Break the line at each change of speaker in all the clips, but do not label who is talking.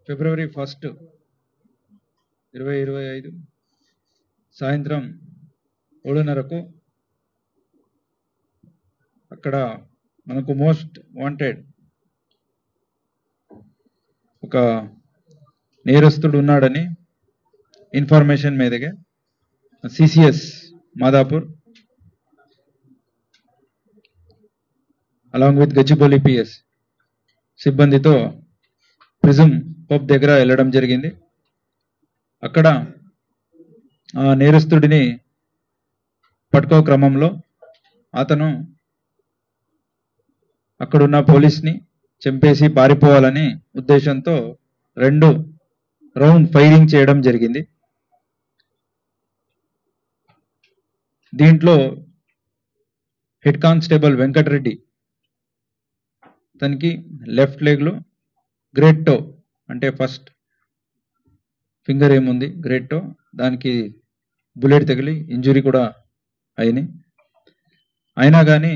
ఫిబ్రవరి 1, 2025 సాయంత్రం 7:30కు అక్కడ మనకు మోస్ట్ వాంటెడ్ ఒక నేరస్తుడు ఉన్నాడని ఇన్ఫర్మేషన్ మీదగా CCS Madhapur along with Gachibowli PS సిబ్బందితో ప్రిజమ్ పబ్ దగ్గర వెళ్ళడం జరిగింది. అక్కడ ఆ నేరస్తుడిని పట్టుకో క్రమంలో అతను అక్కడున్న పోలీస్ని చంపేసి పారిపోవాలని ఉద్దేశంతో 2 రౌండ్ ఫైరింగ్ చేయడం జరిగింది. దీంట్లో హెడ్ కానిస్టేబుల్ వెంకటరెడ్డి తనకి లెఫ్ట్ లెగ్లో గ్రేట్ టో అంటే ఫస్ట్ ఫింగర్ ఏముంది గ్రేట్ టో దానికి బుల్లెట్ తగిలి ఇంజురీ కూడా అయినాయి. అయినా కానీ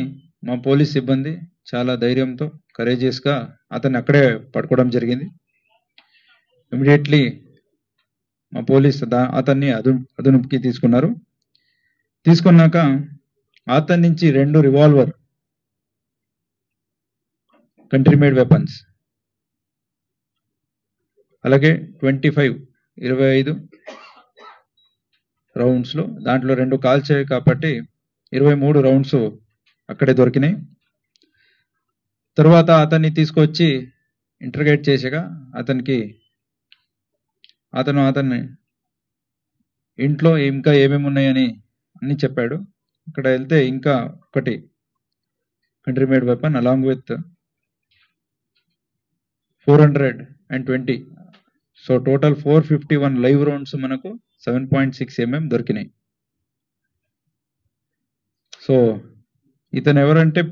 మా పోలీస్ సిబ్బంది చాలా ధైర్యంతో కరేజియస్గా అతన్ని అక్కడే పట్టుకోవడం జరిగింది. ఇమీడియట్లీ మా పోలీస్ అతన్ని అదుపుకి తీసుకున్నారు. తీసుకున్నాక అతని నుంచి 2 రివాల్వర్ కంట్రీ మేడ్ వెపన్స్ అలాగే 25 రౌండ్స్లో దాంట్లో 2 కాల్చాయి కాబట్టి 23 రౌండ్స్ అక్కడే దొరికినాయి. తర్వాత అతన్ని తీసుకొచ్చి ఇంటర్గేట్ చేసాక అతన్ని ఇంట్లో ఇంకా ఏమేమి ఉన్నాయని అన్ని చెప్పాడు. అక్కడ వెళ్తే ఇంకా ఒకటి country made weapon along with 420 so total 451 live rounds మనకు 7.6 mm దొరికినాయి. సో ఇతను ఎవరంటే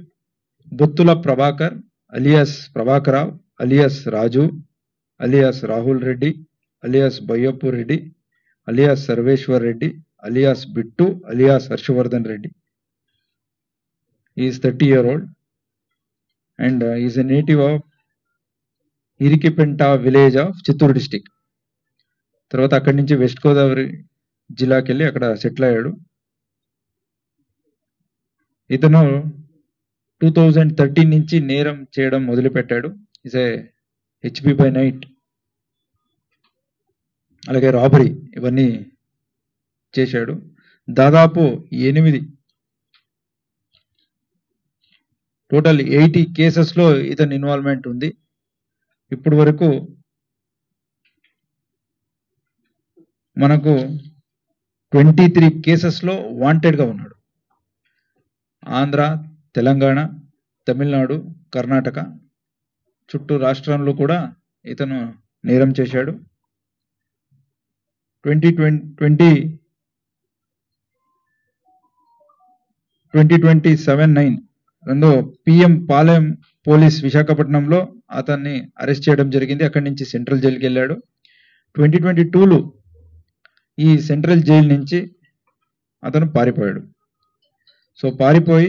Bottula Prabhakar alias Prabhakar Rao alias Raju alias Rahul Reddy alias Bayyappu Reddy alias Sarveshwar Reddy alias Bittu alias Harshavardhan Reddy. Is 30 years old and is a native of Irikipenta village of Chittoor district. తర్వాత అక్కడి నుంచి వెస్ట్ గోదావరి జిల్లాకి వెళ్ళి అక్కడ సెటిల్ అయ్యాడు. ఇతను 2013 నుంచి నేరం చేయడం మొదలుపెట్టాడు. Is a HB by night అలాగే రాబరీ ఇవన్నీ చేశాడు. దాదాపు 8 టోటల్ 80 కేసెస్లో ఇతని ఇన్వాల్వ్మెంట్ ఉంది. ఇప్పుడు వరకు మనకు 23 కేసెస్లో వాంటెడ్గా ఉన్నాడు. ఆంధ్ర, తెలంగాణ, తమిళనాడు, కర్ణాటక చుట్టూ రాష్ట్రంలో కూడా ఇతను నేరం చేశాడు. 2027 పిఎం పాలెం పోలీస్ విశాఖపట్నంలో అతన్ని అరెస్ట్ చేయడం జరిగింది. అక్కడి నుంచి సెంట్రల్ జైలుకి వెళ్ళాడు. 2022లో ఈ సెంట్రల్ జైలు నుంచి అతను పారిపోయాడు. సో పారిపోయి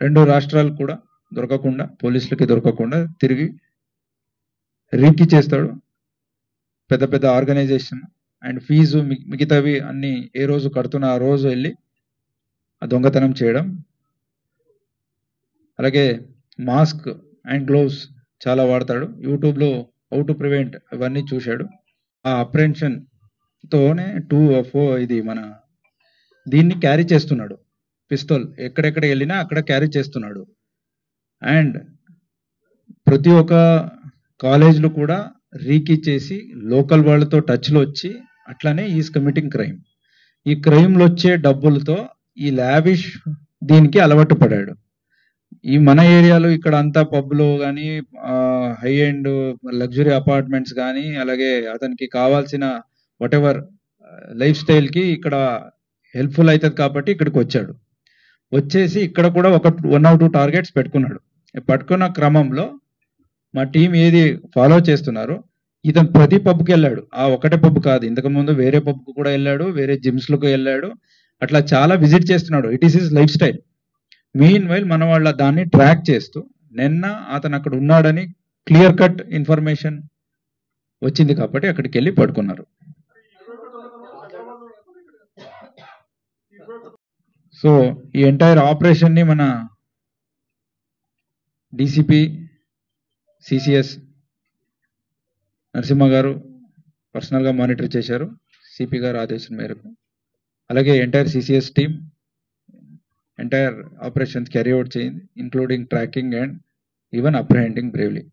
2 రాష్ట్రాలు కూడా దొరకకుండా పోలీసులకి దొరకకుండా తిరిగి రీకి చేస్తాడు. పెద్ద పెద్ద ఆర్గనైజేషన్ అండ్ ఫీజు మిగతావి అన్ని ఏ రోజు కడుతున్నా ఆ రోజు వెళ్ళి ఆ దొంగతనం చేయడం. అలాగే మాస్క్ అండ్ గ్లోవ్స్ చాలా వాడతాడు. యూట్యూబ్లో హౌ టు ప్రివెంట్ ఇవన్నీ చూశాడు. ఆ అప్రెన్షన్తోనే 2 ఇది మన దీన్ని క్యారీ చేస్తున్నాడు. పిస్తోల్ ఎక్కడెక్కడ వెళ్ళినా అక్కడ క్యారీ చేస్తున్నాడు. అండ్ ప్రతి ఒక్క కాలేజ్లో కూడా రీకి చేసి లోకల్ వాళ్ళతో టచ్లో వచ్చి అట్లానే ఈజ్ కమిటింగ్ క్రైమ్. ఈ క్రైమ్లో వచ్చే డబ్బులతో ఈ లావిష్ దీనికి అలవాటు పడాడు. ఈ మన ఏరియాలో ఇక్కడ అంతా పబ్లో కానీ హై అండ్ లగ్జరీ అపార్ట్మెంట్స్ కానీ అలాగే అతనికి కావాల్సిన వాటెవర్ లైఫ్ స్టైల్కి ఇక్కడ హెల్ప్ఫుల్ అవుతుంది కాబట్టి ఇక్కడికి వచ్చాడు. వచ్చేసి ఇక్కడ కూడా 1 or 2 టార్గెట్స్ పెట్టుకున్నాడు. పట్టుకున్న క్రమంలో మా టీం ఏది ఫాలో చేస్తున్నారో ఇతను ప్రతి పబ్కి వెళ్ళాడు. ఆ ఒకటే పబ్ కాదు, ఇంతకుముందు వేరే పబ్కు కూడా వెళ్ళాడు, వేరే జిమ్స్లకు వెళ్ళాడు. అట్లా చాలా విజిట్ చేస్తున్నాడు. It is his life style. Mean while మన వాళ్ళ దాన్ని ట్రాక్ చేస్తూ నిన్న అతను అక్కడ ఉన్నాడని క్లియర్ కట్ ఇన్ఫర్మేషన్ వచ్చింది కాబట్టి అక్కడికి వెళ్ళి పట్టుకున్నారు. సో ఈ ఎంటైర్ ఆపరేషన్ని మన డీసీపీ సిసిఎస్ నరసింహ గారు పర్సనల్గా మానిటర్ చేశారు సిపి గారు ఆదేశం మేరకు. అలాగే entire CCS team entire operations carry out చేయింది, including tracking and even apprehending bravely.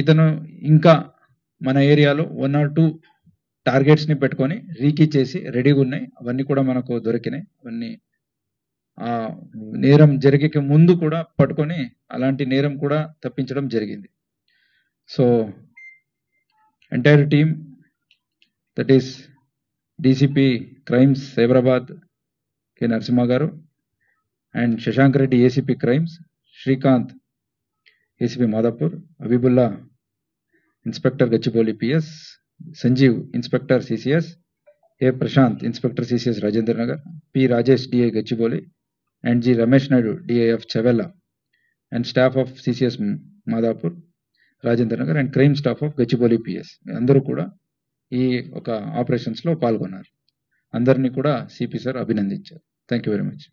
ఇతను ఇంకా మన ఏరియాలో 1 or 2 టార్గెట్స్ని పెట్టుకొని రీకీ చేసి రెడీగా ఉన్నాయి. అవన్నీ కూడా మనకు దొరికినాయి. అవన్నీ నేరం జరిగే ముందు కూడా పట్టుకొని అలాంటి నేరం కూడా తప్పించడం జరిగింది. So entire team, that is DCP crimes Cyberabad K Narasimha garu and Shashank Reddy ACP crimes, Srikanth ACP Madhapur, Abibullah inspector Gachibowli PS, Sanjeev inspector CCS, A Prashanth inspector CCS Rajendra Nagar, P Rajesh DI Gachibowli and G Ramesh Naidu DIF Chevella and staff of CCS Madhapur Rajendra Nagar and crime staff of Gachibowli PS అందరూ కూడా ఈ ఒక ఆపరేషన్స్లో పాల్గొన్నారు. అందరినీ కూడా CP sir అభినందించారు. Thank you very much.